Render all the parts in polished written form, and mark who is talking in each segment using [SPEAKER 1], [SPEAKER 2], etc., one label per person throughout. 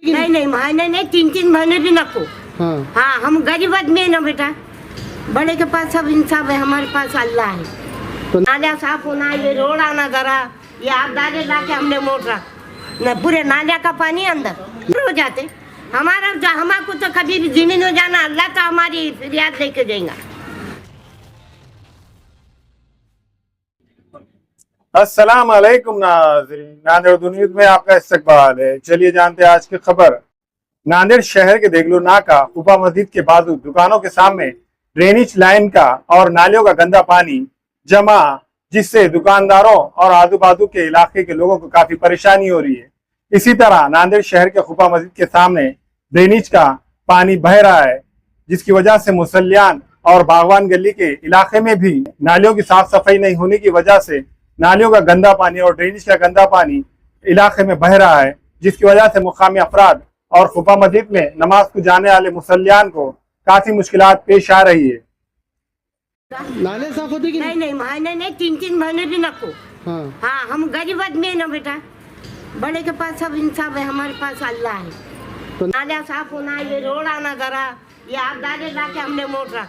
[SPEAKER 1] नहीं नहीं महीने नहीं 3-3 महीने भी नको। हाँ हम गरीब आदमी है ना बेटा, बड़े के पास सब इंसाफ है, हमारे पास अल्लाह है। तो नाला साफ होना, ये रोड आना जरा, ये आप दादे ला के हमने मोटर न पूरे नाले का पानी अंदर हो जाते। हमारा हमारे तो कभी भी जीने नहीं जाना, अल्लाह तो हमारी फरियाद लेके जाएगा।
[SPEAKER 2] अस्सलाम वालेकुम नाज़रीन, नांदेड़ दुनिया में आपका इस्तकबाल है। चलिए जानते हैं आज की खबर। नांदेड़ शहर के देगलू नाका कुपा मस्जिद के बाजू दुकानों के सामने ड्रेनेज लाइन का और नालियों का गंदा पानी जमा, जिससे दुकानदारों और आजू बाजू के इलाके के लोगों को काफी परेशानी हो रही है। इसी तरह नांदेड़ शहर के कुपा मस्जिद के सामने ड्रेनेज का पानी बह रहा है, जिसकी वजह से मुसल्लियान और बागवान गली के इलाके में भी नालियों की साफ सफाई नहीं होने की वजह से नालियों का गंदा पानी और ड्रेनेज का गंदा पानी इलाके में बह रहा है, जिसकी वजह से मुकामी अफराद और कुपा मस्जिद में नमाज को जाने वाले मुसल्लियान को काफी मुश्किलात पेश आ रही है।
[SPEAKER 3] नाले साफ होते कि
[SPEAKER 1] नहीं नहीं महीने नहीं 3-3 महीने भी नको। हाँ हम गरीब आदमी है ना बेटा, बड़े के पास सब इंसाफ है, हमारे पास अल्लाह है। तो नाला साफ होना, ये रोड आना जरा, ये आप दादे ला के हमने मोटर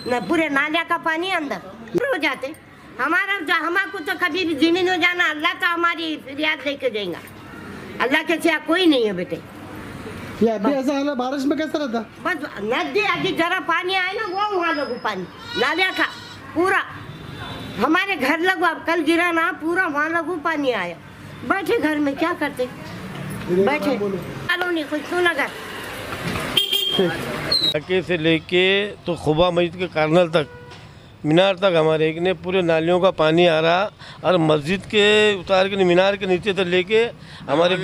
[SPEAKER 1] न पूरे नाले का पानी अंदर हो जाते। हमारा हमारे तो कभी भी जीने नहीं जाना, अल्लाह तो हमारी फरियाद लेके जाएगा। अल्लाह के सिवा कोई नहीं है बेटे।
[SPEAKER 3] ये अभी ऐसा है ना, बारिश में कैसा रहता?
[SPEAKER 1] बस नदी अभी जरा पानी आए ना, वो वहाँ लगू पानी नाले का पूरा हमारे घर लगू। अब कल गिरा ना, पूरा वहाँ लगू पानी आया। बैठे घर में क्या करते, बैठे चलो नहीं कुछ तो नगर
[SPEAKER 4] से लेके तो खुबा मस्जिद के कार्नल तक, मीनार तक हमारे एक ने पूरे नालियों का पानी आ रहा, और मस्जिद के उतार के मीनार के नीचे तक लेके हमारे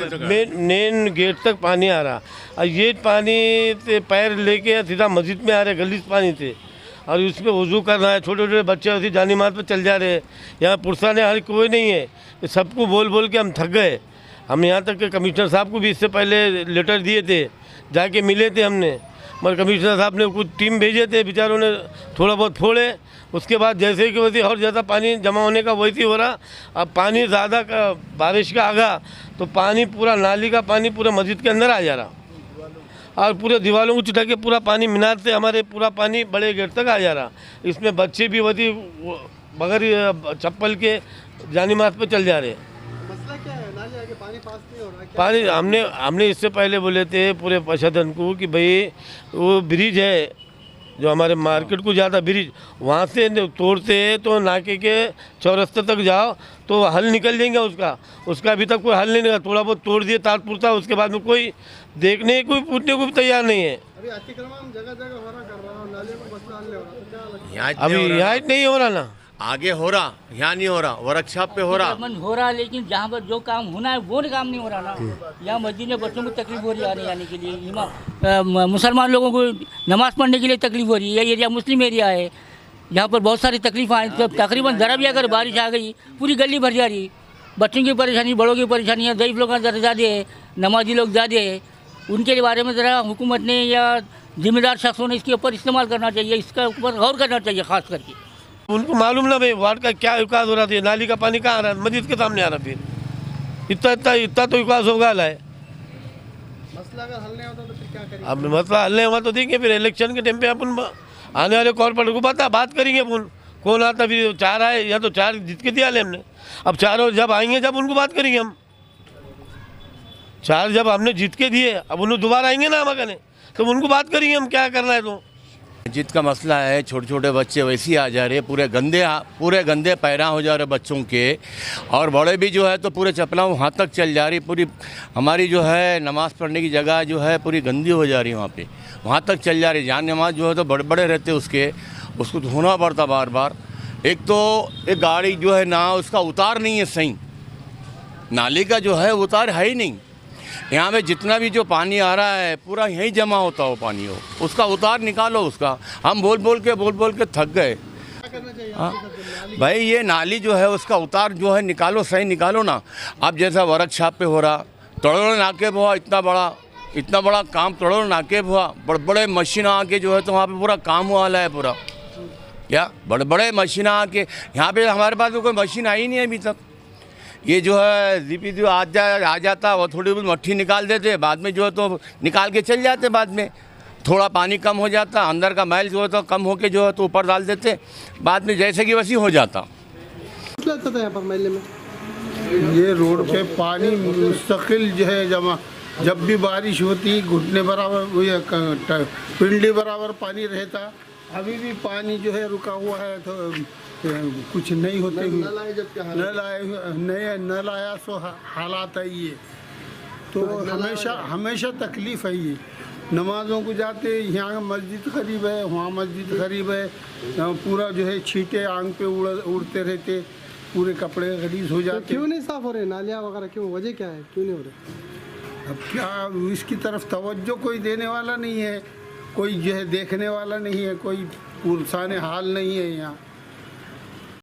[SPEAKER 4] मेन गेट तक पानी आ रहा। और ये पानी से पैर लेके सीधा मस्जिद में आ रहे, गली से पानी थे, और उस पर वज़ू करना है। छोटे छोटे बच्चे उसी जानी मात पर चल जा रहे हैं। यहाँ पुरसा ने हर कोई नहीं है, सबको बोल बोल के हम थक गए। हम यहाँ तक के कमिश्नर साहब को भी इससे पहले लेटर दिए थे, जाके मिले थे हमने, मगर कमिश्नर साहब ने कुछ टीम भेजे थे, बेचारों ने थोड़ा बहुत फोड़े। उसके बाद जैसे कि वैसे और ज़्यादा पानी जमा होने का वैसे ही हो रहा। अब पानी ज़्यादा का बारिश का आगा तो पानी पूरा नाली का पानी पूरे मस्जिद के अंदर आ जा रहा, और पूरे दीवारों को चिटा के पूरा पानी मीनार से हमारे पूरा पानी बड़े गेट तक आ जा रहा। इसमें बच्चे भी वही बगैर चप्पल के जानी मात पे चल जा रहे।
[SPEAKER 3] मसला क्या है? नाले आगे पानी पास नहीं हो रहा है।
[SPEAKER 4] पानी हमने इससे पहले बोले थे पूरे प्रशासन को कि भाई वो ब्रिज है जो हमारे मार्केट को ज़्यादा ब्रिज, वहाँ से तोड़ते तो नाके के चौरस्ते तक जाओ तो हल निकल जाएंगे। उसका अभी तक कोई हल नहीं निकला। थोड़ा बहुत तोड़ दिए तार पुरता, उसके बाद में कोई देखने कोई पूछने को भी तैयार नहीं है।
[SPEAKER 3] अभी अतिक्रमण जगह जगह हो रहा, कर रहा है, नाले में मसला हल नहीं हो रहा, तो क्या लगता है?
[SPEAKER 4] अभी यहाँ नहीं हो रहा ना,
[SPEAKER 5] आगे हो रहा, यहाँ नहीं हो रहा, वर्कशॉप पे हो रहा
[SPEAKER 6] हो रहा, लेकिन जहाँ पर जो काम होना है वो काम नहीं हो रहा ना। यहाँ मस्जिद में बच्चों को तकलीफ हो रही है आने जाने के लिए, मुसलमान लोगों को नमाज़ पढ़ने के लिए तकलीफ हो रही है। ये एरिया मुस्लिम एरिया है, यहाँ पर बहुत सारी तकलीफ आए। तो तकरीबन ज़रा भी अगर बारिश आ गई पूरी गली भर जा रही। बच्चों की परेशानी, बड़ों की परेशानी है, ज़ईफ़ लोग ज़्यादा है, नमाजी लोग ज़्यादा है। उनके बारे में ज़रा हुकूमत ने या जिम्मेदार शख्सों ने इसके ऊपर इस्तेमाल करना चाहिए, इसका ऊपर गौर करना चाहिए ख़ास करके।
[SPEAKER 4] उनको मालूम ना भाई वार्ड का क्या विकास हो रहा था। नाली का पानी कहाँ आ रहा है, मस्जिद के सामने आ रहा। फिर इतना तो विकास होगा है।
[SPEAKER 3] मसला अगर हल नहीं होता तो फिर क्या करेंगे?
[SPEAKER 4] अब मसला हल नहीं हुआ तो देखेंगे, फिर इलेक्शन के टाइम पे अपन आने वाले कॉर्पोरेटर को बात करेंगे। अपन कौन आता, फिर 4 आए या तो 4 जीत के दिया ले हमने। अब 4 जब आएंगे जब उनको बात करेंगे हम। 4 जब हमने जीत के दिए, अब उन्हें दोबारा आएंगे ना हम कहने, तो उनको बात करेंगे हम क्या करना है। तो
[SPEAKER 5] मस्जिद का मसला है, छोटे छोटे बच्चे वैसे ही आ जा रहे, पूरे गंदे पैरा हो जा रहे बच्चों के, और बड़े भी जो है तो पूरे चप्पला वहाँ तक चल जा रही। पूरी हमारी जो है नमाज़ पढ़ने की जगह जो है पूरी गंदी हो जा रही है, वहाँ तक चल जा रही। जान नमाज जो है तो बड़े बड़े रहते उसको धोना पड़ता बार बार। एक तो एक गाड़ी जो है ना, उसका उतार नहीं है सही, नाली का जो है उतार है ही नहीं। यहाँ पे जितना भी जो पानी आ रहा है पूरा यहीं जमा होता हो पानी हो, उसका उतार निकालो उसका। हम बोल बोल के थक गए। हाँ भाई, ये नाली जो है उसका उतार जो है निकालो, सही निकालो ना। अब जैसा वर्कशॉप पे हो रहा, तोड़ो नाके हुआ, इतना बड़ा काम तोड़ो नाके हुआ, बड़े बड़े मशीन आके जो है तो वहाँ पे पूरा काम हुआ है पूरा। क्या बड़े बड़े मशीन आके यहाँ पे हमारे पास तो कोई मशीन आई नहीं है अभी तक। ये जो है जीपी जो आ जाता वो थोड़ी बहुत मट्टी निकाल देते, बाद में जो है तो निकाल के चल जाते, बाद में थोड़ा पानी कम हो जाता, अंदर का मैल जो है तो कम होके जो है तो ऊपर डाल देते, बाद में जैसे कि वैसी हो जाता।
[SPEAKER 3] मसला था यहाँ पर महल्ले में ये रोड पे पानी मुस्तकिल जो है जमा, जब भी बारिश होती घुटने बराबर पिंडी बराबर पानी रहता। अभी भी पानी जो है रुका हुआ है, तो कुछ नहीं होते हुए नल आया सो हालात है ये, तो हमेशा तकलीफ़ है ये। नमाज़ों को जाते यहाँ मस्जिद करीब है, वहाँ मस्जिद करीब है, पूरा जो है छींटे आंग पे उड़ते रहते, पूरे कपड़े गलीज हो जाते।
[SPEAKER 7] क्यों नहीं साफ हो रहे नालियाँ वगैरह, क्यों, वजह क्या है, क्यों नहीं हो रहे?
[SPEAKER 3] अब क्या इसकी तरफ तवज्जो कोई देने वाला नहीं है, कोई जो है देखने वाला नहीं है, कोई पुरसाने हाल नहीं है यहाँ।